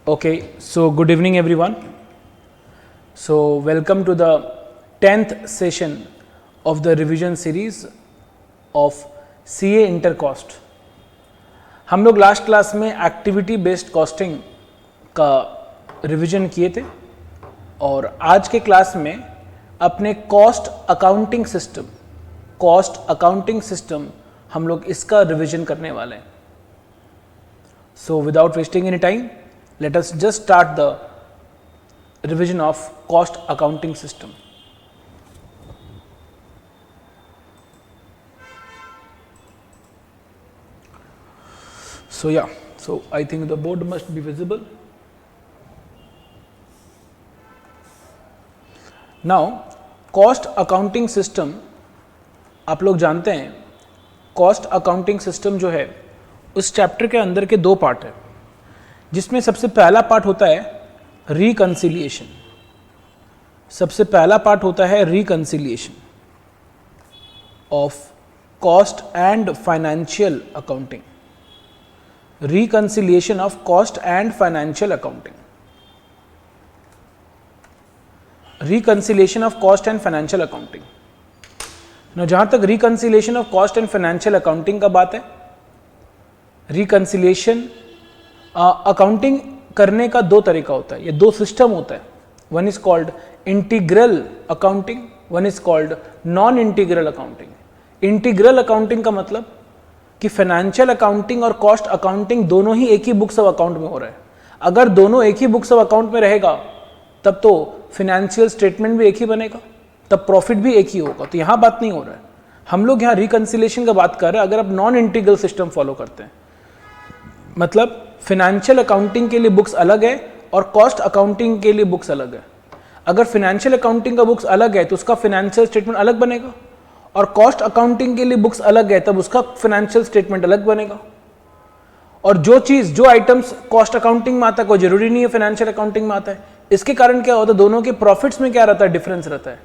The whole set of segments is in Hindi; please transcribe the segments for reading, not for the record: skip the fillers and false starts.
Okay, so good evening everyone. So welcome to the 10th session of the revision series of CA Intercost. हम लोग लास्ट क्लास में एक्टिविटी बेस्ड कॉस्टिंग का रिवीजन किए थे और आज के क्लास में अपने कॉस्ट अकाउंटिंग सिस्टम हम लोग इसका रिवीजन करने वाले हैं. So without wasting any time, let us just start the revision of cost accounting system. So I think the board must be visible. Now cost accounting system, आप लोग जानते हैं cost accounting system जो है उस चैप्टर के अंदर के दो पार्ट है, जिसमें सबसे पहला पार्ट होता है रिकंसिलिएशन. सबसे पहला पार्ट होता है reconciliation of cost and financial accounting. Reconciliation of cost and financial accounting. Reconciliation of cost and financial accounting. जहां तक reconciliation of cost and financial accounting का बात है, रिकंसिलिएशन अकाउंटिंग करने का दो तरीका होता है, ये दो सिस्टम होता है. One is called integral accounting, one is called non integral accounting. Integral accounting का मतलब कि फाइनेंशियल अकाउंटिंग और कॉस्ट अकाउंटिंग दोनों ही एक ही बुक्स ऑफ अकाउंट में हो रहा है. अगर दोनों एक ही बुक्स ऑफ अकाउंट में रहेगा तब तो फाइनेंशियल स्टेटमेंट भी एक ही बनेगा, तब प्रॉफिट भी एक ही होगा. तो यहां बात नहीं हो रहा है, हम लोग यहाँ रिकंसिलिएशन का बात कर रहे हैं. अगर आप नॉन इंटीग्रल सिस्टम फॉलो करते हैं, मतलब फाइनेंशियल अकाउंटिंग के लिए बुक्स अलग है और कॉस्ट अकाउंटिंग के लिए बुक्स अलग है. अगर फाइनेंशियल अकाउंटिंग का बुक्स अलग है तो उसका फाइनेंशियल स्टेटमेंट अलग बनेगा, और कॉस्ट अकाउंटिंग के लिए बुक्स अलग है तब उसका फाइनेंशियल स्टेटमेंट अलग बनेगा. और जो आइटम्स कॉस्ट अकाउंटिंग में आता है कोई जरूरी नहीं है फाइनेंशियल अकाउंटिंग में आता है. इसके कारण क्या होता है, दोनों के प्रॉफिट्स में क्या रहता है, डिफरेंस रहता है.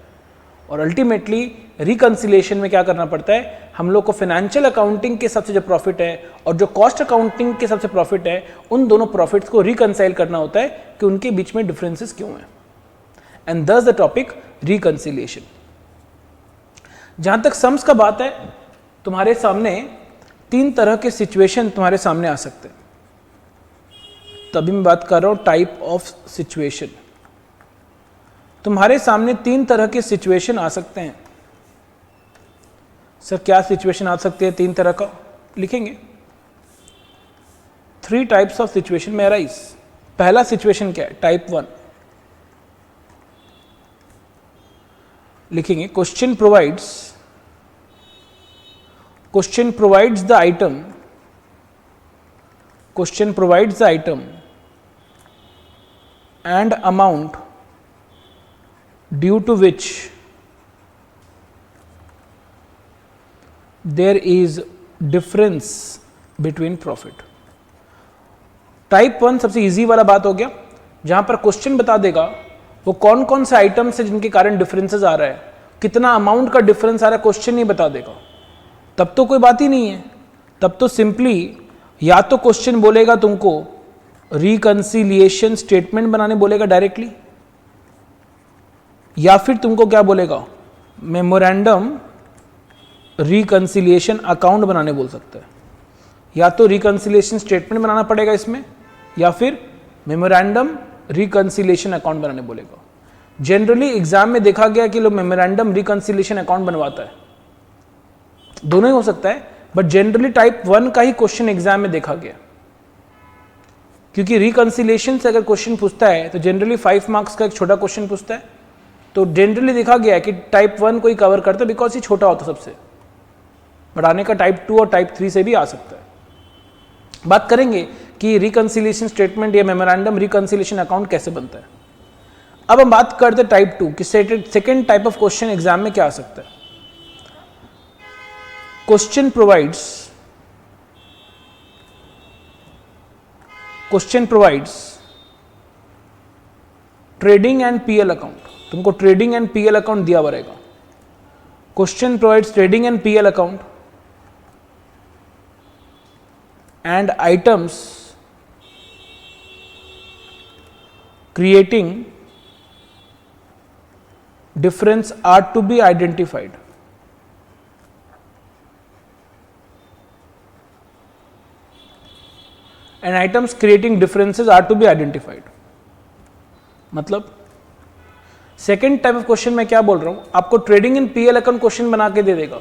और अल्टीमेटली रिकंसिलिएशन में क्या करना पड़ता है, हम लोग को फाइनेंशियल अकाउंटिंग के सबसे जो प्रॉफिट है और जो कॉस्ट अकाउंटिंग के सबसे प्रॉफिट है, उन दोनों प्रॉफिट्स को रिकंसाइल करना होता है कि उनके बीच में डिफरेंसेस क्यों हैं. एंड दस द टॉपिक रिकंसिलिएशन. जहां तक सम्स का बात है, तुम्हारे सामने तीन तरह के सिचुएशन तुम्हारे सामने आ सकते हैं. तभी मैं बात कर रहा हूं टाइप ऑफ सिचुएशन. तुम्हारे सामने तीन तरह के सिचुएशन आ सकते हैं. सर क्या सिचुएशन आ सकती है तीन तरह का, लिखेंगे. 3 टाइप्स ऑफ सिचुएशन में अराइज. पहला सिचुएशन क्या है, टाइप 1. लिखेंगे question provides the item and amount due to which there is difference between profit. Type 1 सबसे इजी वाला बात हो गया, जहां पर क्वेश्चन बता देगा वो कौन कौन से आइटम्स है जिनके कारण डिफरेंसेस आ रहा है, कितना अमाउंट का डिफरेंस आ रहा है, क्वेश्चन नहीं बता देगा. तब तो कोई बात ही नहीं है. तब तो सिंपली या तो क्वेश्चन बोलेगा तुमको रिकंसिलिएशन स्टेटमेंट बनाने बोलेगा डायरेक्टली, या फिर तुमको क्या बोलेगा, मेमोरेंडम रिकंसिलिएशन अकाउंट बनाने बोल सकता है. या तो रिकंसिलिएशन स्टेटमेंट बनाना पड़ेगा इसमें, या फिर मेमोरेंडम रिकंसिलिएशन अकाउंट बनाने बोलेगा. जनरली एग्जाम में देखा गया कि लोग मेमोरेंडम रिकंसिलिएशन अकाउंट बनवाता है, दोनों ही हो सकता है, बट जनरली टाइप 1 का ही क्वेश्चन एग्जाम में देखा गया. क्योंकि रिकंसिलिएशन से अगर क्वेश्चन पूछता है तो जनरली 5 मार्क्स का एक छोटा क्वेश्चन पूछता है. तो जनरली देखा गया है कि टाइप 1 को ही कवर करता है, बिकॉज ये छोटा होता सबसे. बट आने का टाइप 2 और टाइप 3 से भी आ सकता है. बात करेंगे कि रिकंसिलिएशन स्टेटमेंट या मेमोरेंडम रिकंसिलिएशन अकाउंट कैसे बनता है. अब हम बात करते हैं टाइप 2 कि second type of question exam में क्या आ सकता है. Question provides trading and PL account. तुमको ट्रेडिंग एंड पीएल अकाउंट दिया हुआ रहेगा. Question provides trading and PL account and items creating difference are to be identified. And items creating differences are to be identified. मतलब सेकेंड टाइप ऑफ क्वेश्चन मैं क्या बोल रहा हूं, आपको trading in PL account question बना के दे देगा.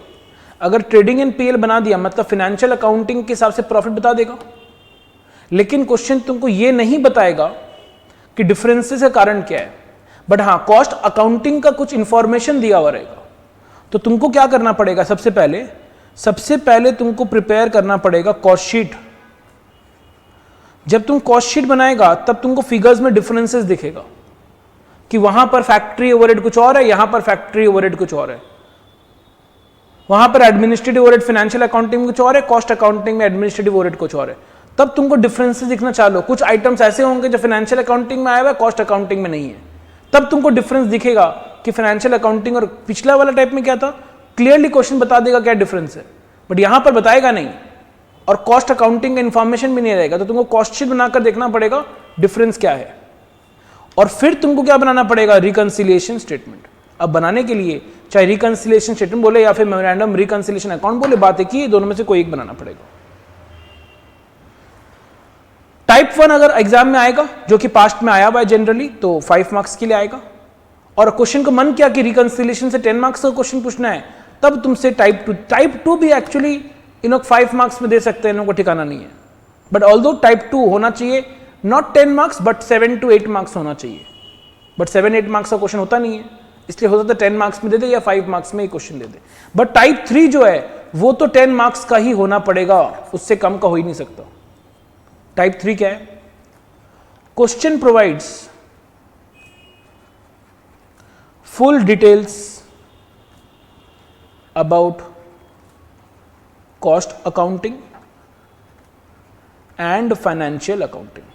अगर ट्रेडिंग इन पीएल बना दिया मतलब फाइनेंशियल अकाउंटिंग के हिसाब से प्रॉफिट बता देगा, लेकिन क्वेश्चन तुमको ये नहीं बताएगा कि डिफरेंसेस का कारण क्या है. बट हाँ, कॉस्ट अकाउंटिंग का कुछ इंफॉर्मेशन दिया हुआ रहेगा. तो तुमको क्या करना पड़ेगा, सबसे पहले तुमको प्रिपेयर करना पड़ेगा कॉस्ट शीट. जब तुम कॉस्ट शीट बनाएगा तब तुमको फिगर्स में डिफरेंसेस दिखेगा कि वहां पर फैक्ट्री ओवरहेड कुछ और है, यहां पर फैक्ट्री ओवरहेड कुछ और है, वहां पर एडमिनिस्ट्रेटिव ओवरहेड फाइनेंशियल अकाउंटिंग में कुछ और है, कॉस्ट अकाउंटिंग में एडमिनिस्ट्रेटिव ओवरहेड कुछ और है. तब तुमको डिफरेंसेस दिखना चालू. कुछ आइटम्स ऐसे होंगे जो फाइनेंशियल अकाउंटिंग में आया हुआ है, कॉस्ट अकाउंटिंग में नहीं है. तब तुमको डिफरेंस दिखेगा कि फाइनेंशियल अकाउंटिंग और पिछला वाला टाइप में क्या था, क्लियरली क्वेश्चन बता देगा क्या डिफरेंस है, बट यहां पर बताएगा नहीं. और कॉस्ट अकाउंटिंग का इंफॉर्मेशन भी नहीं रहेगा. तो तुमको कॉस्ट शीट बनाकर देखना पड़ेगा डिफरेंस क्या है. और फिर तुमको क्या बनाना पड़ेगा, रिकंसिलिएशन स्टेटमेंट. अब बनाने के लिए चाहे रिकंसिलिएशन स्टेटमेंट बोले या फिर मेमोरेंडम रिकंसिलिएशन अकाउंट बोले, बात एक ही, दोनों में से कोई एक बनाना पड़ेगा. टाइप 1 अगर एग्जाम में आएगा, जो कि पास्ट में आया हुआ है जनरली, तो 5 मार्क्स के लिए आएगा. और क्वेश्चन को मन किया कि रिकंसिलिएशन से 10 मार्क्स का क्वेश्चन पूछना है, तब तुमसे टाइप 2 भी एक्चुअली इन लोग 5 मार्क्स में दे सकते हैं, इन लोगों को ठिकाना नहीं है. बट ऑल्दो टाइप 2 होना चाहिए not 10 marks but 7 to 8 marks होना चाहिए. बट 7-8 मार्क्स का क्वेश्चन होता नहीं है, इसलिए हो सकता है 10 मार्क्स में दे दे या 5 मार्क्स में ही क्वेश्चन दे दे. बट टाइप 3 जो है वो तो 10 मार्क्स का ही होना पड़ेगा, उससे कम का हो ही नहीं सकता. टाइप 3 क्या है, question provides full details about cost accounting and financial accounting.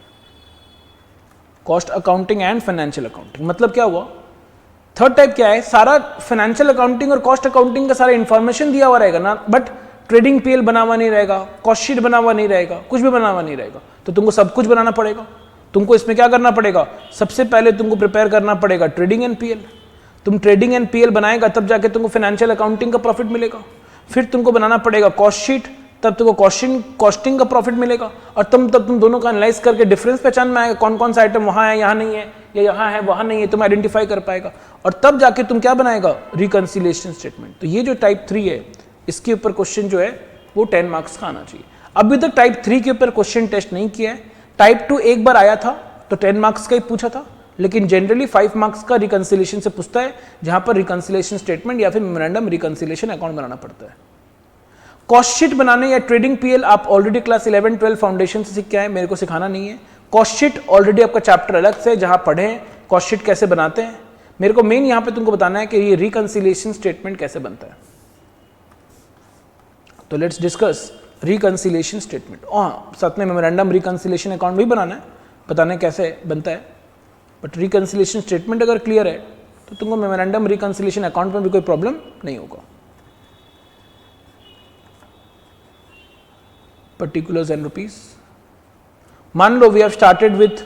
Cost accounting and financial accounting मतलब क्या हुआ. थर्ड टाइप क्या है, सारा फाइनेंशियल अकाउंटिंग और कॉस्ट अकाउंटिंग का सारा इंफॉर्मेशन दिया हुआ रहेगा ना, बट ट्रेडिंग पीएल बना हुआ नहीं रहेगा, कॉस्ट शीट बना हुआ नहीं रहेगा, कुछ भी बना हुआ नहीं रहेगा. तो तुमको सब कुछ बनाना पड़ेगा. तुमको इसमें क्या करना पड़ेगा, सबसे पहले तुमको प्रिपेयर करना पड़ेगा ट्रेडिंग एंड पीएल. तुम ट्रेडिंग एंड पीएल बनाएगा तब जाके तुमको फाइनेंशियल अकाउंटिंग का प्रॉफिट मिलेगा. फिर तुमको बनाना पड़ेगा कॉस्ट शीट, तब तुमको कॉस्टिंग का प्रॉफिट मिलेगा. और तुम दोनों का एनालाइज करके डिफरेंस पहचान में आएगा, कौन कौन सा आइटम वहां है यहाँ नहीं है, या यहाँ है वहां नहीं है, तुम आइडेंटिफाई कर पाएगा. और तब जाके तुम क्या बनाएगा, रिकंसिलिएशन स्टेटमेंट. तो ये जो टाइप 3 है, इसके ऊपर क्वेश्चन जो है वो 10 मार्क्स का आना चाहिए. अभी तक टाइप 3 के ऊपर क्वेश्चन टेस्ट नहीं किया है. टाइप 2 एक बार आया था तो 10 मार्क्स का ही पूछा था, लेकिन जनरली 5 मार्क्स का रिकंसिलिएशन से पूछता है, जहां पर रिकंसिलिएशन स्टेटमेंट या फिर मेमोरेंडम रिकंसिलिएशन अकाउंट बनाना पड़ता है. कॉस्ट शीट बनाने या ट्रेडिंग पीएल आप ऑलरेडी क्लास 11-12 फाउंडेशन से सीख के आए, मेरे को सिखाना नहीं है. कॉस्ट शीट ऑलरेडी आपका चैप्टर अलग से, जहां पढ़े कॉस्ट शीट कैसे बनाते हैं. मेरे को मेन यहां पे तुमको बताना है कि ये रिकंसिलिएशन स्टेटमेंट कैसे बनता है. तो लेट्स डिस्कस रिकंसिलिएशन स्टेटमेंट. हाँ, साथ में मेमोरेंडम रिकंसिलिएशन अकाउंट भी बनाना है, बताना है कैसे बनता है. बट रिकंसिलिएशन स्टेटमेंट अगर क्लियर है तो तुमको मेमोरेंडम रिकंसिलिएशन अकाउंट में भी कोई प्रॉब्लम नहीं होगा. Particulars and rupees. मान लो we have started with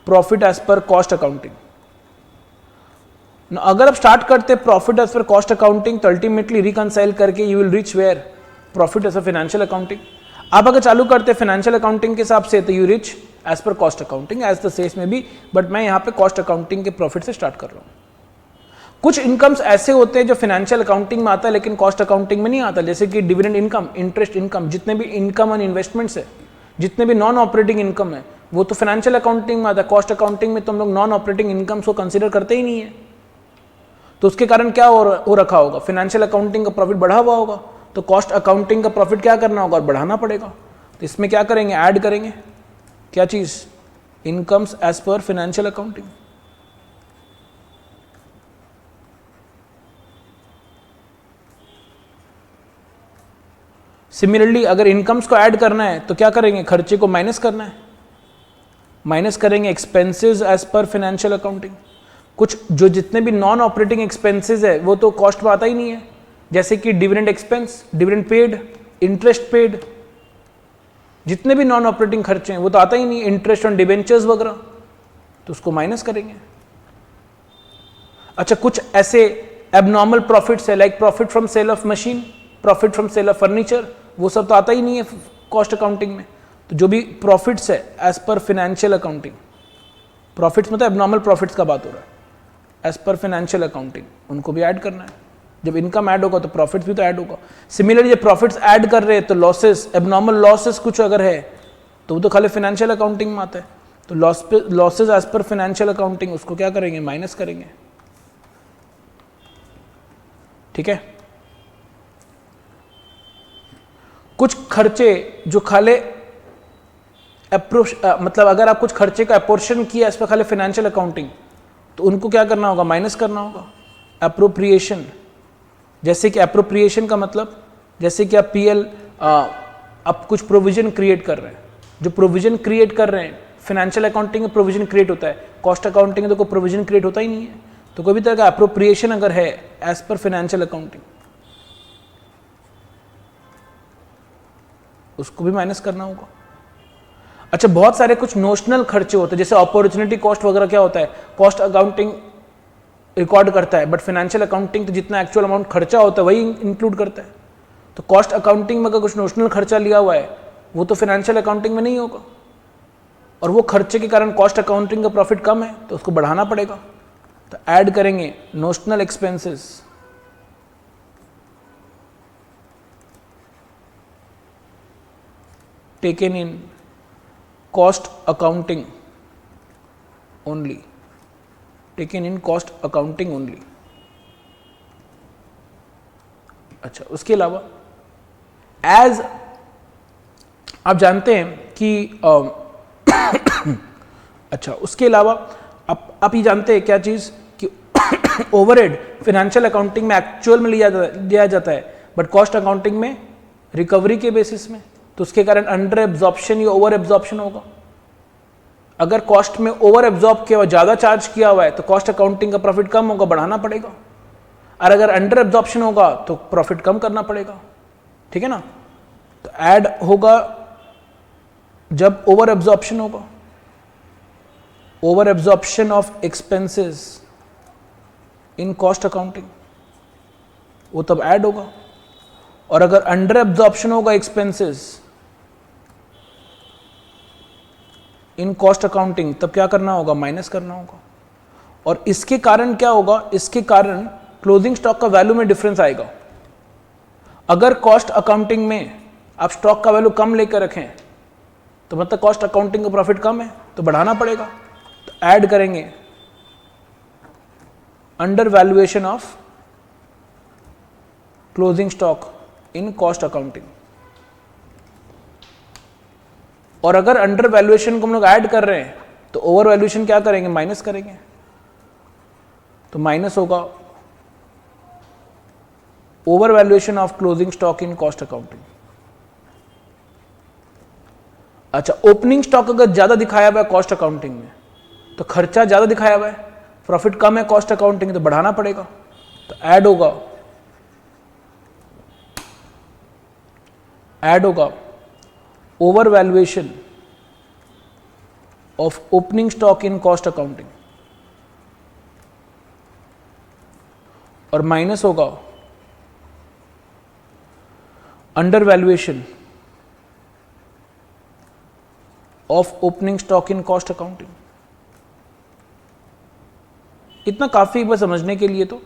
profit as per cost accounting. अगर आप स्टार्ट करते profit as per cost accounting तो अल्टीमेटली रिकंसाइल करके you will reach where, profit as a financial accounting. आप अगर चालू करते फाइनेंशियल अकाउंटिंग के हिसाब से तो you reach as per cost accounting, as the case में भी. बट मैं यहाँ पे कॉस्ट अकाउंटिंग के प्रॉफिट से स्टार्ट कर रहा हूँ. कुछ इनकम्स ऐसे होते हैं जो फाइनेंशियल अकाउंटिंग में आता है लेकिन कॉस्ट अकाउंटिंग में नहीं आता, जैसे कि डिविडेंड इनकम, इंटरेस्ट इनकम, जितने भी इनकम एंड इन्वेस्टमेंट्स है, जितने भी नॉन ऑपरेटिंग इनकम है, वो तो फाइनेंशियल अकाउंटिंग में आता है. कॉस्ट अकाउंटिंग में तो हम लोग नॉन ऑपरेटिंग इनकम्स को कंसिडर करते ही नहीं है. तो उसके कारण क्या हो रखा होगा, फाइनेंशियल अकाउंटिंग का प्रॉफिट बढ़ा हुआ होगा, तो कॉस्ट अकाउंटिंग का प्रॉफिट क्या करना होगा, बढ़ाना पड़ेगा. तो इसमें क्या करेंगे, ऐड करेंगे क्या चीज, incomes as per financial accounting. Similarly अगर इनकम्स को ऐड करना है तो क्या करेंगे, खर्चे को माइनस करना है, माइनस करेंगे expenses as per financial accounting. कुछ जो जितने भी नॉन ऑपरेटिंग एक्सपेंसेस है वो तो कॉस्ट में आता ही नहीं है, जैसे कि dividend expense, dividend paid, interest paid, जितने भी नॉन ऑपरेटिंग खर्चे हैं वो तो आता ही नहीं है, इंटरेस्ट ऑन डिबेंचर्स वगैरह. तो उसको माइनस करेंगे। अच्छा, कुछ ऐसे एबनॉर्मल प्रॉफिट्स है like profit from sale of machine, profit from sale of furniture, वो सब तो आता ही नहीं है कॉस्ट अकाउंटिंग में। तो जो भी प्रॉफिट्स है as per financial accounting, profits मतलब एबनॉर्मल प्रॉफिट्स का बात हो रहा है एज पर फाइनेंशियल अकाउंटिंग, उनको भी ऐड करना है। जब इनकम ऐड होगा तो प्रॉफिट्स भी तो ऐड होगा। सिमिलरली जब प्रॉफिट्स ऐड कर रहे हैं तो लॉसेस, एबनॉर्मल लॉसेस कुछ अगर है तो वो तो खाली फाइनेंशियल अकाउंटिंग में आता है। तो losses as per financial accounting, उसको क्या करेंगे, माइनस करेंगे। ठीक है। कुछ खर्चे जो खाली मतलब अगर आप कुछ खर्चे का अपोर्शन किया इस पर खाली फाइनेंशियल अकाउंटिंग, तो उनको क्या करना होगा, माइनस करना होगा। अप्रोप्रिएशन, जैसे कि अप्रोप्रिएशन का मतलब जैसे कि आप पीएल आप कुछ प्रोविजन क्रिएट कर रहे हैं, जो प्रोविजन क्रिएट कर रहे हैं फाइनेंशियल अकाउंटिंग में प्रोविजन क्रिएट होता है, कॉस्ट अकाउंटिंग में तो कोई प्रोविजन क्रिएट होता ही नहीं है। तो कोई भी तरह का अप्रोप्रिएशन अगर है एज पर फाइनेंशियल अकाउंटिंग, उसको भी माइनस करना होगा। अच्छा, बहुत सारे कुछ नोशनल खर्चे होते हैं, जैसे अपॉर्चुनिटी कॉस्ट वगैरह क्या होता है, कॉस्ट अकाउंटिंग रिकॉर्ड करता है, बट फाइनेंशियल अकाउंटिंग तो जितना एक्चुअल अमाउंट खर्चा होता है वही इंक्लूड करता है। तो कॉस्ट अकाउंटिंग में अगर कुछ नोशनल खर्चा लिया हुआ है वो तो फाइनेंशियल अकाउंटिंग में नहीं होगा, और वो खर्चे के कारण कॉस्ट अकाउंटिंग का प्रॉफिट कम है तो उसको बढ़ाना पड़ेगा। तो ऐड करेंगे notional expenses taken in cost accounting only, taken in cost accounting only. अच्छा, उसके अलावा एज आप जानते हैं कि अच्छा, उसके अलावा आप ये जानते हैं क्या चीज कि ओवरहेड फाइनेंशियल अकाउंटिंग में एक्चुअल में लिया जाता है, बट कॉस्ट अकाउंटिंग में रिकवरी के बेसिस में, तो उसके कारण अंडर एब्जॉर्प्शन या ओवर एब्जॉर्प्शन होगा। अगर कॉस्ट में ओवर एब्जॉर्ब किया हुआ, ज्यादा चार्ज किया हुआ है, तो कॉस्ट अकाउंटिंग का प्रॉफिट कम होगा, बढ़ाना पड़ेगा। और अगर अंडर एब्जॉर्प्शन होगा तो प्रॉफिट कम करना पड़ेगा। ठीक है ना। तो ऐड होगा जब ओवर एब्जॉर्प्शन होगा, over absorption of expenses in cost accounting, वो तब ऐड होगा। और अगर अंडर एब्जॉर्प्शन होगा एक्सपेंसेस इन कॉस्ट अकाउंटिंग, तब क्या करना होगा, माइनस करना होगा। और इसके कारण क्या होगा, इसके कारण क्लोजिंग स्टॉक का वैल्यू में डिफरेंस आएगा। अगर कॉस्ट अकाउंटिंग में आप स्टॉक का वैल्यू कम लेकर रखें तो मतलब कॉस्ट अकाउंटिंग का प्रॉफिट कम है तो बढ़ाना पड़ेगा। तो ऐड करेंगे under valuation of closing stock in cost accounting. और अगर अंडर वैल्यूएशन को हम लोग ऐड कर रहे हैं तो ओवर वैल्यूएशन क्या करेंगे, माइनस करेंगे। तो माइनस होगा over valuation of closing stock in cost accounting. अच्छा, ओपनिंग स्टॉक अगर ज्यादा दिखाया हुआ है कॉस्ट अकाउंटिंग में तो खर्चा ज्यादा दिखाया हुआ है, प्रॉफिट कम है कॉस्ट अकाउंटिंग, तो बढ़ाना पड़ेगा। तो ऐड होगा over valuation of opening stock in cost accounting, और माइनस होगा under valuation of opening stock in cost accounting. इतना काफी बस समझने के लिए तो।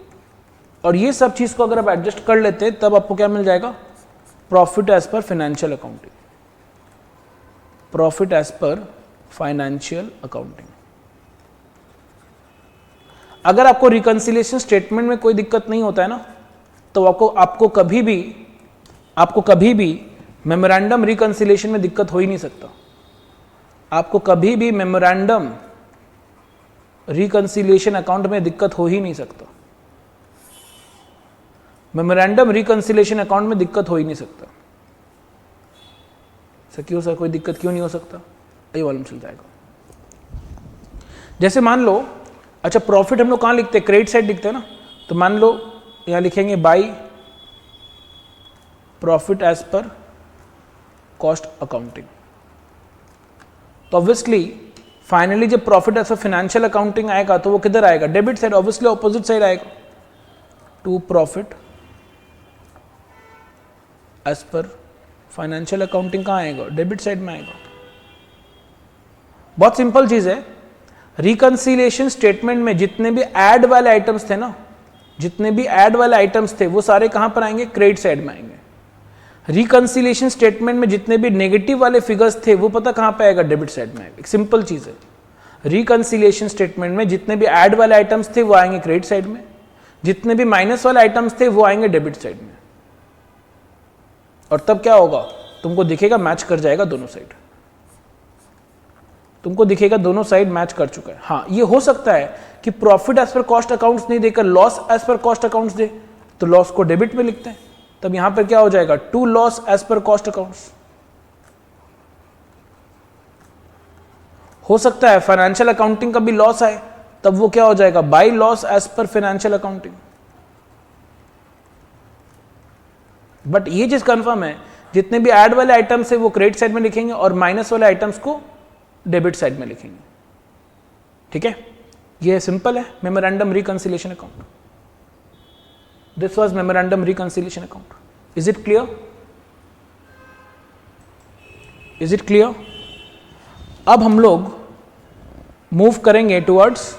और ये सब चीज को अगर आप एडजस्ट कर लेते हैं तब आपको क्या मिल जाएगा, profit as per financial accounting, profit as per financial accounting. अगर आपको रिकंसिलिएशन स्टेटमेंट में कोई दिक्कत नहीं होता है ना, तो आपको कभी भी मेमोरेंडम रिकंसिलिएशन में दिक्कत हो ही नहीं सकता। आपको कभी भी मेमोरेंडम रिकंसिलिएशन अकाउंट में दिक्कत हो ही नहीं सकता। मेमोरेंडम रिकंसिलिएशन अकाउंट में दिक्कत हो ही नहीं सकता। सर क्यों सर, कोई दिक्कत क्यों नहीं हो सकता, ये मालूम चल जाएगा। जैसे मान लो, अच्छा प्रॉफिट हम लोग कहाँ लिखते हैं, क्रेडिट साइड लिखते हैं ना। तो मान लो यहां लिखेंगे by profit as per cost accounting. तो ऑब्वियसली फाइनली जब प्रॉफिट एज फाइनेंशियल अकाउंटिंग आएगा तो वो किधर आएगा, debit side, obviously opposite side आएगा, to profit as per financial accounting कहाँ आएगा, डेबिट साइड में आएगा। बहुत सिंपल चीज है, रिकंसिलिएशन स्टेटमेंट में जितने भी ऐड वाले आइटम्स थे ना, जितने भी ऐड वाले आइटम्स थे वो सारे कहां पर आएंगे, क्रेडिट साइड में आएंगे। रिकंसिलिएशन स्टेटमेंट में जितने भी नेगेटिव वाले फिगर्स थे वो पता कहां पे आएगा, डेबिट साइड में आएगा। एक सिंपल चीज है, रिकंसिलिएशन स्टेटमेंट में जितने भी ऐड वाले आइटम्स थे वो आएंगे क्रेडिट साइड में, जितने भी माइनस वाले आइटम्स थे वो आएंगे डेबिट साइड में। और तब क्या होगा, तुमको दिखेगा मैच कर जाएगा दोनों साइड, तुमको दिखेगा दोनों साइड मैच कर चुका है। हाँ, ये हो सकता है कि profit as per cost accounts नहीं देकर loss as per cost accounts दे, तो लॉस को डेबिट में लिखते हैं, तब यहां पर क्या हो जाएगा, to loss as per cost accounts. हो सकता है फाइनेंशियल अकाउंटिंग का भी लॉस आए, तब वो क्या हो जाएगा, by loss as per financial accounting. But ये चीज कंफर्म है, जितने भी ऐड वाले आइटम्स है वो क्रेडिट साइड में लिखेंगे और माइनस वाले आइटम्स को डेबिट साइड में लिखेंगे। ठीक है, ये सिंपल है memorandum reconciliation account. This was memorandum reconciliation account. Is it clear, is it clear? अब हम लोग मूव करेंगे towards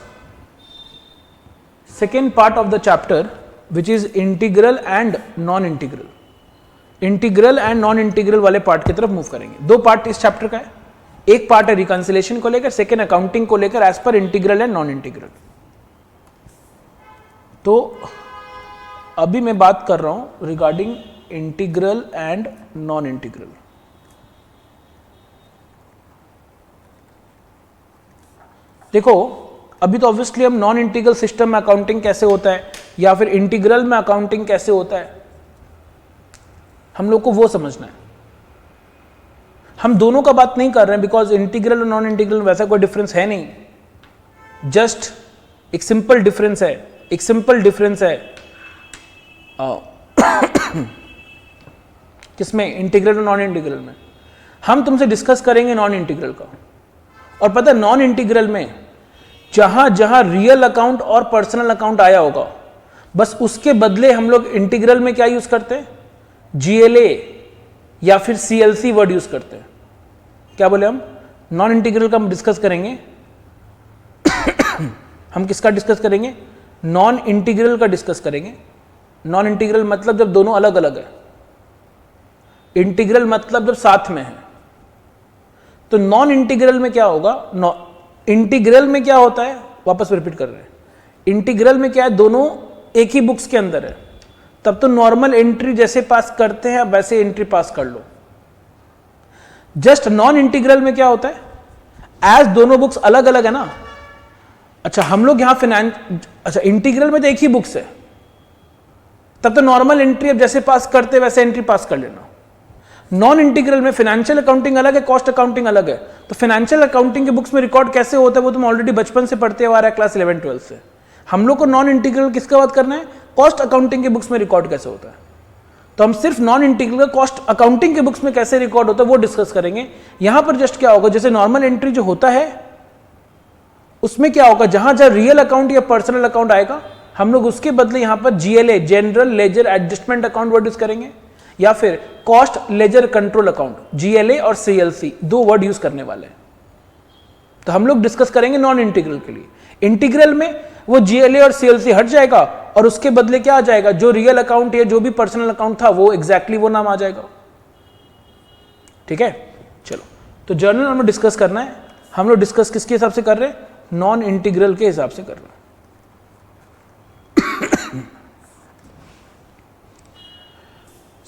second part of the chapter which is integral and non integral. Integral and non integral वाले पार्ट की तरफ मूव करेंगे। दो पार्ट इस चैप्टर का है, एक पार्ट है रिकंसिलिएशन को लेकर, सेकेंड अकाउंटिंग को लेकर as per integral and non integral. तो अभी मैं बात कर रहा हूं regarding integral and non integral. देखो, अभी तो ऑब्वियसली हम नॉन इंटीग्रल सिस्टम में अकाउंटिंग कैसे होता है या फिर इंटीग्रल में अकाउंटिंग कैसे होता है, हम लोग को वो समझना है। हम दोनों का बात नहीं कर रहे हैं, बिकॉज इंटीग्रल और नॉन इंटीग्रल में वैसा कोई डिफरेंस है नहीं। जस्ट एक सिंपल डिफरेंस है, एक सिंपल डिफरेंस है किसमें, इंटीग्रल और नॉन इंटीग्रल में। हम तुमसे डिस्कस करेंगे नॉन इंटीग्रल का। और पता है नॉन इंटीग्रल में जहां जहां रियल अकाउंट और पर्सनल अकाउंट आया होगा, बस उसके बदले हम लोग इंटीग्रल में क्या यूज करते हैं, जीएलए या फिर सीएलसी वर्ड यूज करते हैं। क्या बोले हम, नॉन इंटीग्रल का हम डिस्कस करेंगे हम किसका डिस्कस करेंगे, नॉन इंटीग्रल का डिस्कस करेंगे। नॉन इंटीग्रल मतलब जब दोनों अलग अलग है, इंटीग्रल मतलब जब साथ में है। तो नॉन इंटीग्रल में क्या होगा, इंटीग्रल में क्या होता है, वापस रिपीट कर रहे हैं, इंटीग्रल में क्या है, दोनों एक ही बुक्स के अंदर है, तब तो नॉर्मल एंट्री जैसे पास करते हैं वैसे एंट्री पास कर लो। जस्ट नॉन इंटीग्रल में क्या होता है, एज दोनों बुक्स अलग अलग है ना। अच्छा, हम लोग यहां अच्छा इंटीग्रल में तो एक ही बुक्स है, तब तो नॉर्मल एंट्री अब जैसे पास करते वैसे एंट्री पास कर लेना। नॉन इंटीग्रल में फाइनेंशियल अकाउंटिंग अलग है, कॉस्ट अकाउंटिंग अलग है। तो फाइनेंशियल अकाउंटिंग के बुक्स में रिकॉर्ड कैसे होता है वो तुम ऑलरेडी बचपन से पढ़ते हुए आ रहा है, क्लास 11-12 से। हम लोग को नॉन इंटीग्रल किसका बात करना है, कॉस्ट अकाउंटिंग के बुक्स में रिकॉर्ड कैसे होता है। तो हम सिर्फ नॉन इंटीग्रल कॉस्ट अकाउंटिंग के बुक्स में कैसे रिकॉर्ड होता है वो डिस्कस करेंगे। यहां पर जस्ट क्या होगा, जैसे नॉर्मल एंट्री जो होता है उसमें क्या होगा, जहां जहां रियल अकाउंट या पर्सनल अकाउंट आएगा हम लोग उसके बदले यहां पर GLA, general ledger adjustment account word use करेंगे, या फिर cost ledger control account, GLA और सीएलसी दो वर्ड यूज करने वाले हैं। तो हम लोग डिस्कस करेंगे नॉन इंटीग्रल के लिए। इंटीग्रल में वो जीएलए और सीएलसी हट जाएगा और उसके बदले क्या आ जाएगा, जो रियल अकाउंट या जो भी पर्सनल अकाउंट था वो एग्जैक्टली वो नाम आ जाएगा। ठीक है, चलो तो जर्नल हमें डिस्कस करना है। हम लोग डिस्कस किसके हिसाब से कर रहे हैं, नॉन इंटीग्रल के हिसाब से कर रहे हैं।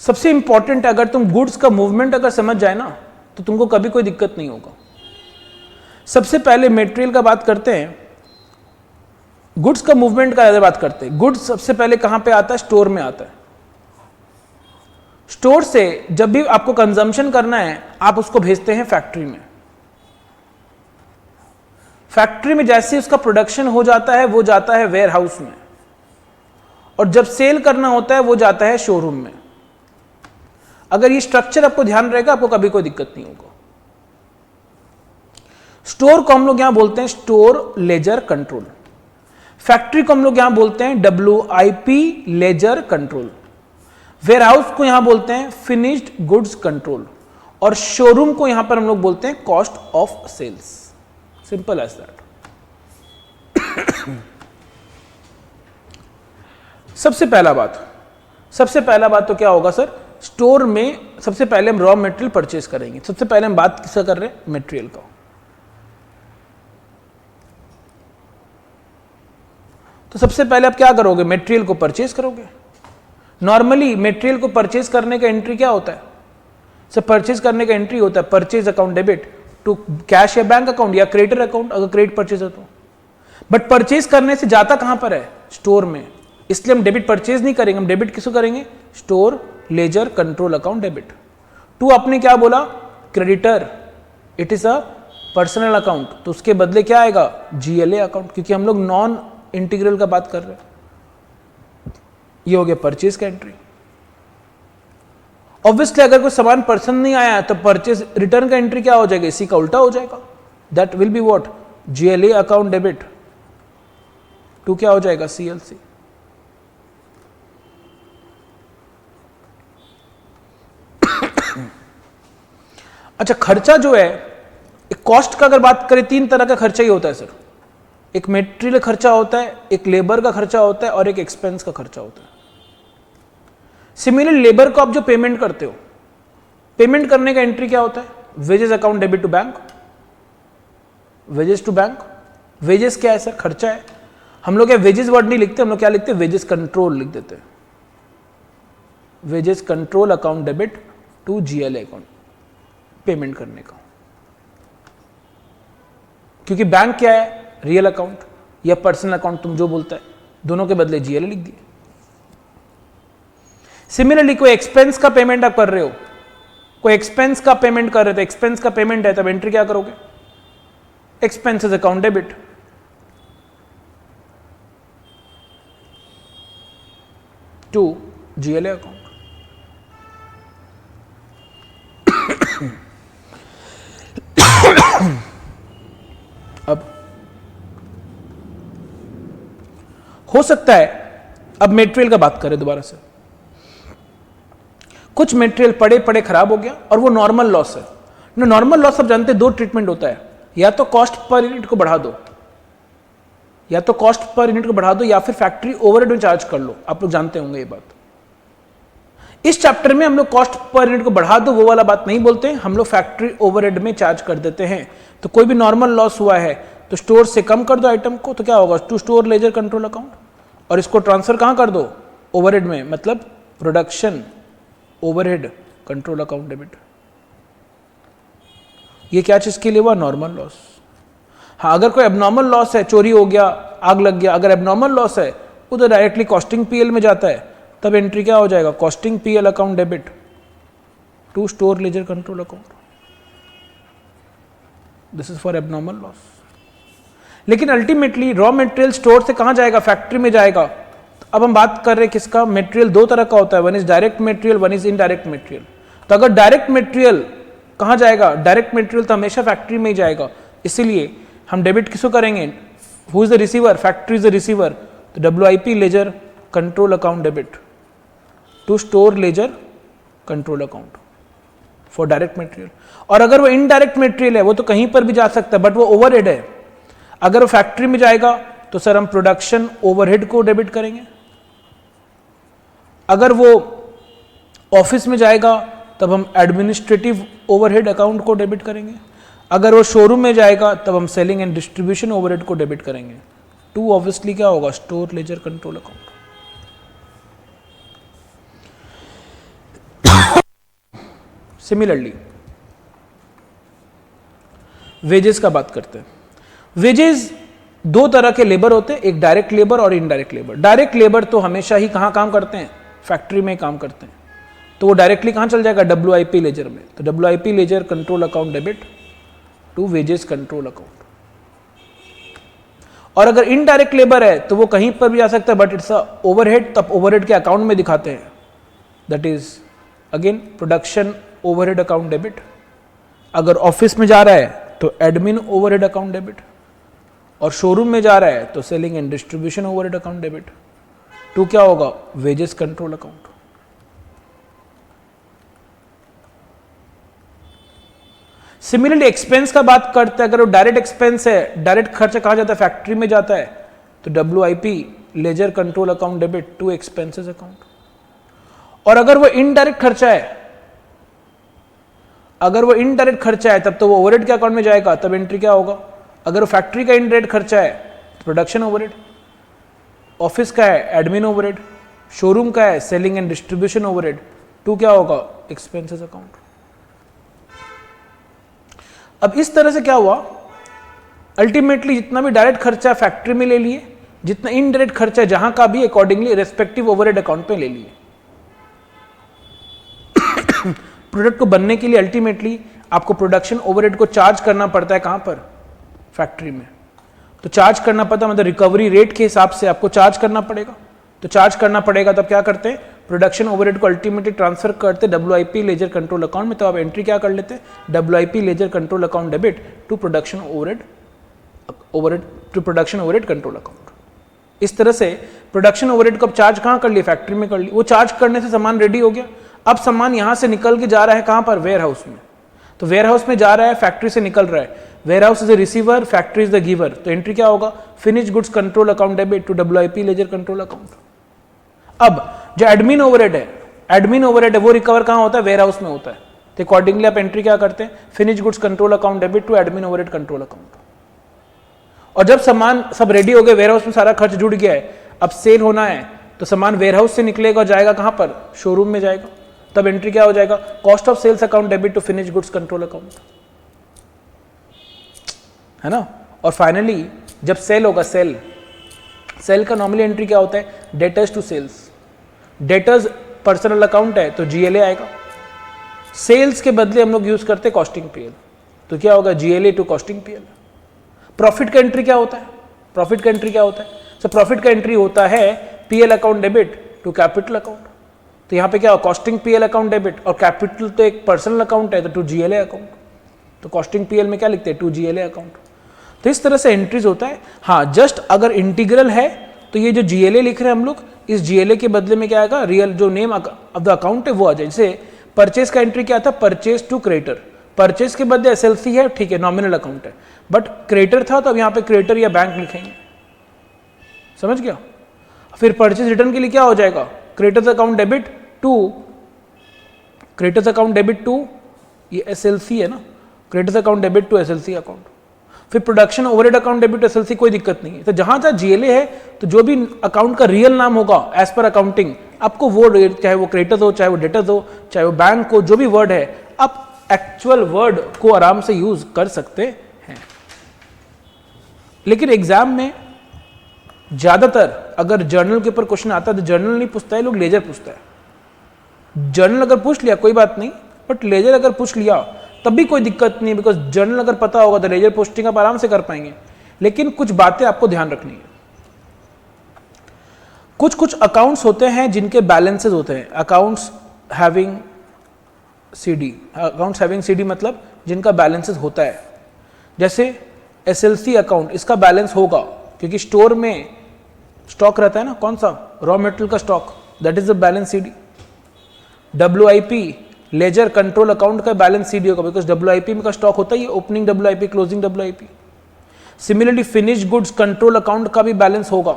सबसे इंपॉर्टेंट है, अगर तुम गुड्स का मूवमेंट अगर समझ जाए ना तो तुमको कभी कोई दिक्कत नहीं होगा। सबसे पहले मटेरियल का बात करते हैं, गुड्स का मूवमेंट का ज्यादा बात करते हैं। गुड्स सबसे पहले कहां पे आता है, स्टोर में आता है। स्टोर से जब भी आपको कंजम्पशन करना है आप उसको भेजते हैं फैक्ट्री में। फैक्ट्री में जैसे ही उसका प्रोडक्शन हो जाता है वो जाता है वेयर हाउस में, और जब सेल करना होता है वो जाता है शोरूम में। अगर ये स्ट्रक्चर आपको ध्यान रहेगा आपको कभी कोई दिक्कत नहीं होगा। स्टोर को हम लोग यहां बोलते हैं स्टोर लेजर कंट्रोल, फैक्ट्री को हम लोग यहां बोलते हैं WIP ledger control, warehouse को यहां बोलते हैं फिनिश्ड गुड्स कंट्रोल, और शोरूम को यहां पर हम लोग बोलते हैं cost of sales. Simple as that. सबसे पहला बात तो क्या होगा सर, स्टोर में सबसे पहले हम रॉ मटेरियल परचेज करेंगे। सबसे पहले हम बात किसका कर रहे हैं, मटेरियल का। तो सबसे पहले आप क्या करोगे, मटेरियल को परचेज करोगे। नॉर्मली मटेरियल को परचेज करने का एंट्री क्या होता है सर, परचेज करने का एंट्री होता है purchase account debit to cash या बैंक अकाउंट या क्रेडिटर अकाउंट, अगर क्रेडिट परचेज हो तो। बट परचेज करने से जाता कहां पर है, स्टोर में, इसलिए हम डेबिट परचेज नहीं करेंगे, हम डेबिट किसको करेंगे, store ledger control account debit to. आपने क्या बोला, creditor, it is a personal account, तो उसके बदले क्या आएगा, GLA अकाउंट, क्योंकि हम लोग नॉन इंटीग्रल का बात कर रहे हैं। ये हो गया परचेज का एंट्री। ऑब्वियसली अगर कोई सामान पसंद नहीं आया तो परचेज रिटर्न का एंट्री क्या हो जाएगा, इसी का उल्टा हो जाएगा, that will be what, GLA account debit to क्या हो जाएगा, CLC। अच्छा, खर्चा जो है, कॉस्ट का अगर बात करें, 3 तरह का खर्चा ही होता है सर। एक मेटेरियल खर्चा होता है, एक लेबर का खर्चा होता है, और एक एक्सपेंस का खर्चा होता है। सिमिलरली लेबर को आप जो पेमेंट करते हो, पेमेंट करने का एंट्री क्या होता है, wages account debit to bank, wages to bank. Wages क्या है सर, खर्चा है। हम लोग क्या वेजेस वर्ड नहीं लिखते, हम लोग क्या लिखते हैं, वेजेस कंट्रोल लिख देते हैं, wages control account debit to GLA account, payment करने का। क्योंकि बैंक क्या है, रियल अकाउंट या पर्सनल अकाउंट, तुम जो बोलता है, दोनों के बदले GLA लिख दिए। सिमिलरली कोई एक्सपेंस का पेमेंट आप कर रहे हो, कोई एक्सपेंस का पेमेंट कर रहे हो, तो एक्सपेंस का पेमेंट है, तब एंट्री क्या करोगे, expenses account debit to GLA account. अब हो सकता है, अब मटेरियल का बात करें दोबारा से, कुछ मटेरियल पड़े पड़े खराब हो गया और वो नॉर्मल लॉस है ना। नॉर्मल लॉस आप जानते हैं, 2 ट्रीटमेंट होता है, या तो कॉस्ट पर यूनिट को बढ़ा दो, या तो कॉस्ट पर यूनिट को बढ़ा दो, या फिर फैक्ट्री ओवरहेड में चार्ज कर लो। आप लोग जानते होंगे ये बात। इस चैप्टर में हम लोग कॉस्ट पर यूनिट को बढ़ा दो वो वाला बात नहीं बोलते, हम लोग फैक्ट्री ओवरहेड में चार्ज कर देते हैं। तो कोई भी नॉर्मल लॉस हुआ है तो स्टोर से कम कर दो आइटम को, तो क्या होगा, to store ledger control account, और इसको ट्रांसफर कहां कर दो, ओवरहेड में, मतलब production overhead control account debit. ये क्या चीज के लिए हुआ, नॉर्मल लॉस। हाँ, अगर कोई एबनॉर्मल लॉस है, चोरी हो गया, आग लग गया, अगर एबनॉर्मल लॉस है वो तो डायरेक्टली कॉस्टिंग PL में जाता है, तब एंट्री क्या हो जाएगा, costing PL account debit to store ledger control account. This is for abnormal loss. लेकिन अल्टीमेटली रॉ मटेरियल स्टोर से कहां जाएगा, फैक्ट्री में जाएगा। तो अब हम बात कर रहे हैं किसका, मटेरियल 2 तरह का होता है, one is direct material, one is indirect material. तो अगर डायरेक्ट मटेरियल कहां जाएगा, डायरेक्ट मटेरियल तो हमेशा फैक्ट्री में ही जाएगा, इसीलिए हम डेबिट किसको करेंगे, who is the receiver, factory is the receiver, तो WIP ledger control account debit to store ledger control account for direct material. और अगर वो इनडायरेक्ट मटेरियल है, वो तो कहीं पर भी जा सकता है, बट वो ओवरहेड है। अगर वो फैक्ट्री में जाएगा तो सर हम प्रोडक्शन ओवरहेड को डेबिट करेंगे। अगर वो ऑफिस में जाएगा तब हम एडमिनिस्ट्रेटिव ओवरहेड अकाउंट को डेबिट करेंगे। अगर वो शोरूम में जाएगा तब हम सेलिंग एंड डिस्ट्रीब्यूशन ओवरहेड को डेबिट करेंगे। टू ऑब्वियसली क्या होगा, store ledger control account. Similarly wages का बात करते हैं। वेजेस 2 तरह के लेबर होते हैं, एक डायरेक्ट लेबर और इनडायरेक्ट लेबर। डायरेक्ट लेबर तो हमेशा ही कहां काम करते हैं, फैक्ट्री में काम करते हैं, तो वो डायरेक्टली कहां चल जाएगा, WIP लेजर में। तो WIP ledger control account debit to wages control account. और अगर इनडायरेक्ट लेबर है तो वो कहीं पर भी आ सकता है, बट इट्स अ ओवरहेड, तब ओवरहेड के अकाउंट में दिखाते हैं, that is again production overhead account debit. अगर ऑफिस में जा रहा है तो एडमिन ओवरहेड अकाउंट डेबिट, और शोरूम में जा रहा है तो selling and distribution overhead account debit. To क्या होगा, wages control account. Similarly expense का बात करते हैं, अगर वो डायरेक्ट एक्सपेंस है, डायरेक्ट खर्चा कहा जाता है, फैक्ट्री में जाता है, तो WIP ledger control account debit to expenses account. और अगर वो इनडायरेक्ट खर्चा है, अगर वो इनडायरेक्ट खर्चा है तब तो वो ओवरहेड के अकाउंट में जाएगा, तब एंट्री क्या होगा। अगर वो फैक्ट्री का इनडायरेक्ट खर्चा है तो प्रोडक्शन ओवरहेड, ऑफिस का है एडमिन ओवरहेड, शोरूम का है selling and distribution overhead, to क्या होगा, एक्सपेंसेस अकाउंट। अब इस तरह से क्या हुआ, अल्टीमेटली जितना भी डायरेक्ट खर्चा फैक्ट्री में ले लिए, जितना इनडायरेक्ट खर्चा है जहां का भी, अकॉर्डिंगली रेस्पेक्टिव ओवरहेड अकाउंट पे ले लिए। प्रोडक्ट को बनने के लिए अल्टीमेटली आपको प्रोडक्शन ओवरहेड को चार्ज करना पड़ता है, कहां पर, फैक्ट्री में। तो चार्ज करना पड़ता मतलब रिकवरी रेट के हिसाब से आपको चार्ज करना पड़ेगा। तो चार्ज करना पड़ेगा तब क्या करते हैं, प्रोडक्शन ओवरहेड को अल्टीमेटली ट्रांसफर करते WIP लेजर कंट्रोल अकाउंट में। तो आप एंट्री क्या कर लेते हैं, WIP ledger control account debit to production overhead to production overhead control account. इस तरह से प्रोडक्शन ओवरहेड को अब चार्ज कहां कर लिया, फैक्ट्री में कर लिया। वो चार्ज करने से सामान रेडी हो गया। अब सामान यहां से निकल के जा रहा है कहां पर, वेयर हाउस में। तो वेयर हाउस में जा रहा है, फैक्ट्री से निकल रहा है। Warehouse is the receiver, factory is the giver. तो एंट्री क्या होगा, finish goods control account debit to WIP ledger control account. अब जो एडमिन ओवरहेड है वो रिकवर कहां होता है, वेयर हाउस में होता है। तो अकॉर्डिंगली आप एंट्री क्या करते हैं, finish goods control account debit to admin overhead control account. और जब सामान सब रेडी हो गए, वेयर हाउस में सारा खर्च जुड़ गया है, अब सेल होना है, तो सामान वेयर हाउस से निकलेगा और जाएगा कहां पर, शोरूम में जाएगा। तब एंट्री क्या हो जाएगा, cost of sales account debit to finish goods control account, है ना। और फाइनली जब सेल होगा, सेल का नॉर्मली एंट्री क्या होता है, debtors to sales. Debtors personal account है तो GLA आएगा। सेल्स के बदले हम लोग यूज करते हैं कॉस्टिंग PL, तो क्या होगा, GLA to costing PL। Profit का एंट्री क्या होता है, प्रॉफिट का एंट्री क्या होता है, सो प्रॉफिट का एंट्री होता है PL account debit to capital account. तो यहाँ पे क्या हो, कॉस्टिंग PL अकाउंट डेबिट, और कैपिटल तो एक पर्सनल अकाउंट है तो टू GLA अकाउंट। तो कॉस्टिंग PL में क्या लिखते हैं, टू GLA अकाउंट। तो इस तरह से एंट्रीज होता है। हाँ, जस्ट अगर इंटीग्रल है तो ये जो GLA लिख रहे हैं हम लोग, इस GLA के बदले में क्या आएगा, रियल जो नेम ऑफ द अकाउंट है वो आ जाए। जैसे परचेज का एंट्री क्या था, परचेज टू क्रेडिटर। परचेज के बदले SLC है, ठीक है, नॉमिनल अकाउंट है, बट क्रेडिटर था तो अब यहाँ पे क्रेडिटर या बैंक लिखेंगे, समझ गया। फिर परचेज रिटर्न के लिए क्या हो जाएगा, क्रेडिटर्स अकाउंट डेबिट टू ये SLC है ना, creditors account debit to SLC account. फिर production overhead account debit to SLC, कोई दिक्कत नहीं है। तो जहां जहां GLA है तो जो भी अकाउंट का रियल नाम होगा एज पर अकाउंटिंग, आपको वो, चाहे वो क्रेडिटर्स हो, चाहे वो डेटर्स हो, चाहे वो बैंक हो, जो भी वर्ड है, आप एक्चुअल वर्ड को आराम से यूज कर सकते हैं। लेकिन एग्जाम में ज्यादातर अगर जर्नल के ऊपर क्वेश्चन आता है तो जर्नल नहीं पूछता है, लोग लेजर पूछता है। जर्नल अगर पूछ लिया कोई बात नहीं, बट लेजर अगर पूछ लिया तब भी कोई दिक्कत नहीं है, बिकॉज जर्नल अगर पता होगा तो लेजर पोस्टिंग आप आराम से कर पाएंगे। लेकिन कुछ बातें आपको ध्यान रखनी है। कुछ अकाउंट्स होते हैं जिनके बैलेंसेस होते हैं, अकाउंट्स हैविंग CD मतलब जिनका बैलेंसेस होता है। जैसे SLC अकाउंट, इसका बैलेंस होगा क्योंकि स्टोर में स्टॉक रहता है ना, कौन सा, रॉ मटेरियल का stock, that is the balance CD। WIP ledger control account का बैलेंस CD होगा, बिकॉज WIP में का स्टॉक होता है, ये opening WIP, closing WIP। Similarly finish goods control account का भी बैलेंस होगा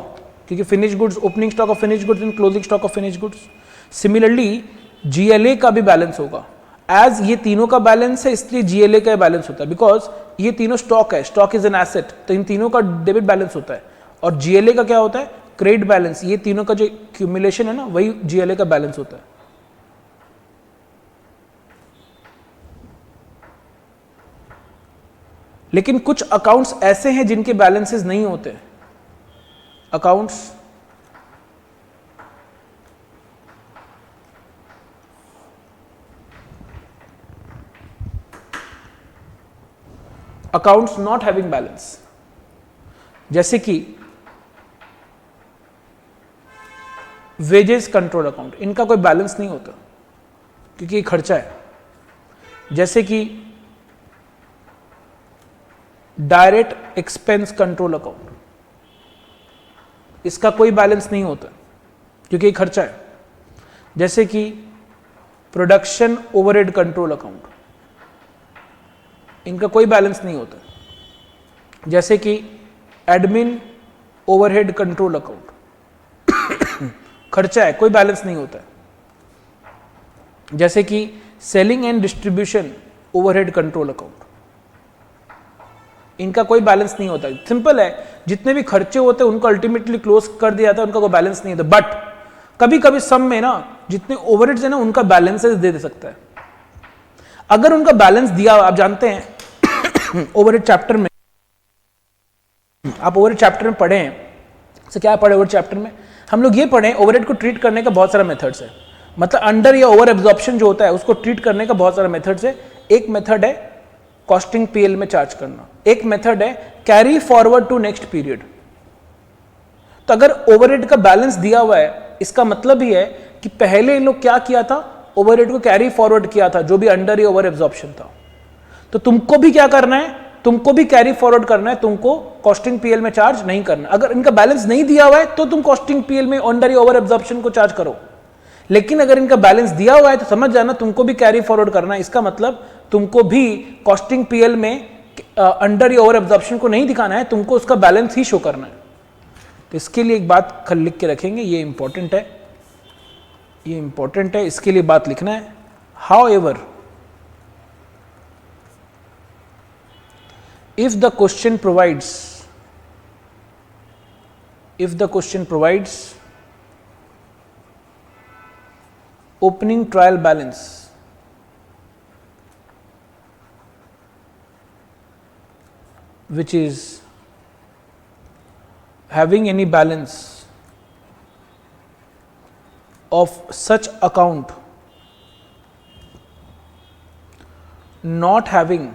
क्योंकि finish goods, opening stock of finish goods and closing stock of finish goods. Similarly GLA का भी बैलेंस होगा, एज ये तीनों का बैलेंस है इसलिए GLA का बैलेंस होता है, बिकॉज ये तीनों स्टॉक है, स्टॉक इज एन एसेट, तो इन तीनों का डेबिट बैलेंस होता है। और GLA का क्या होता है, क्रेडिट बैलेंस। ये तीनों का जो क्यूमुलेशन है ना, वही GLA का बैलेंस होता है। लेकिन कुछ अकाउंट्स ऐसे हैं जिनके बैलेंसेस नहीं होते। अकाउंट्स नॉट हैविंग बैलेंस, जैसे कि वेजेस कंट्रोल अकाउंट, इनका कोई बैलेंस नहीं होता क्योंकि ये खर्चा है। जैसे कि डायरेक्ट एक्सपेंस कंट्रोल अकाउंट, इसका कोई बैलेंस नहीं होता क्योंकि ये खर्चा है। जैसे कि प्रोडक्शन ओवरहेड कंट्रोल अकाउंट, इनका कोई बैलेंस नहीं होता। जैसे कि एडमिन ओवरहेड कंट्रोल अकाउंट, खर्चा है, कोई बैलेंस नहीं होता है। जैसे कि selling and distribution overhead control account, इनका कोई बैलेंस नहीं होता। सिंपल है, जितने भी खर्चे होते हैं उनको अल्टीमेटली क्लोज कर दिया जाता है, उनका कोई बैलेंस नहीं होता। बट कभी कभी सम में ना जितने ओवरहेड्स है ना उनका बैलेंसेस दे सकता है। अगर उनका बैलेंस दिया, आप जानते हैं ओवरहेड चैप्टर में, आप ओवरहेड चैप्टर में पढ़े हैं, तो क्या पढ़े ओवरहेड चैप्टर में? हम लोग ये पढ़े ओवरहेड को ट्रीट करने का बहुत सारा मेथड्स है। मतलब अंडर या ओवर एब्जॉर्प्शन जो होता है उसको ट्रीट करने का बहुत सारा मेथड्स है। एक मेथड है कॉस्टिंग पीएल में चार्ज करना, एक मेथड है carry forward to next period. तो अगर ओवरहेड का बैलेंस दिया हुआ है, इसका मतलब ही है कि पहले इन लोग क्या किया था, ओवरहेड को कैरी फॉरवर्ड किया था, जो भी अंडर या ओवर एब्जॉर्प्शन था। तो तुमको भी क्या करना है, तुमको भी कैरी फॉरवर्ड करना है, तुमको कॉस्टिंग पीएल में चार्ज नहीं करना। अगर इनका बैलेंस नहीं दिया हुआ है तो तुम कॉस्टिंग पीएल में अंडर या ओवर एब्जॉर्प्शन को चार्ज करो, लेकिन अगर इनका बैलेंस दिया हुआ है तो समझ जाना तुमको भी कैरी फॉरवर्ड करना है। इसका मतलब तुमको भी कॉस्टिंग पीएल में अंडर या ओवर एब्जॉर्प्शन को नहीं दिखाना है, तुमको उसका बैलेंस ही शो करना है। तो इसके लिए एक बात लिख के रखेंगे, ये इंपॉर्टेंट है, ये इंपॉर्टेंट है, इसके लिए बात लिखना है। However, if the question provides opening trial balance which is having any balance of such account not having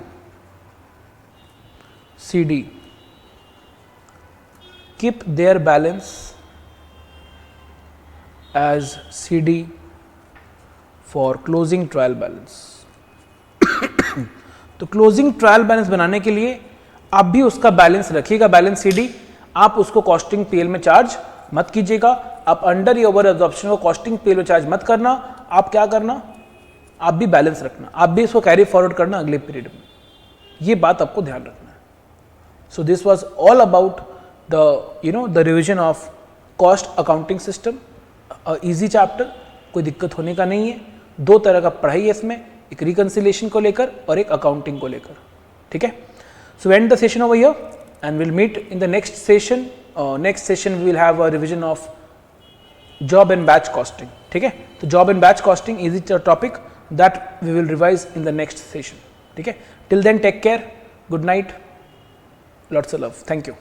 CD, keep their balance as CD for closing trial balance। तो क्लोजिंग ट्रायल बैलेंस बनाने के लिए आप भी उसका बैलेंस रखिएगा, बैलेंस CD। आप उसको कॉस्टिंग पीएल में चार्ज मत कीजिएगा, आप अंडर या ओवर एब्जॉर्प्शन को कॉस्टिंग पीएल में चार्ज मत करना। आप क्या करना, आप भी बैलेंस रखना, आप भी इसको कैरी फॉरवर्ड करना अगले पीरियड में। ये बात आपको ध्यान रखना। So this was all about the revision of cost accounting system, easy chapter, कोई दिक्कत होने का नहीं है। दो तरह का पढ़ाई है इसमें, एक रिकंसिलिएशन को लेकर और एक अकाउंटिंग को लेकर, ठीक है। So end the session over here and we'll meet in the next session. Next session we will have a revision of job and batch costing, ठीक है। तो job and batch costing is a topic that we will revise in the next session, ठीक है। Till then take care, good night, lots of love, thank you.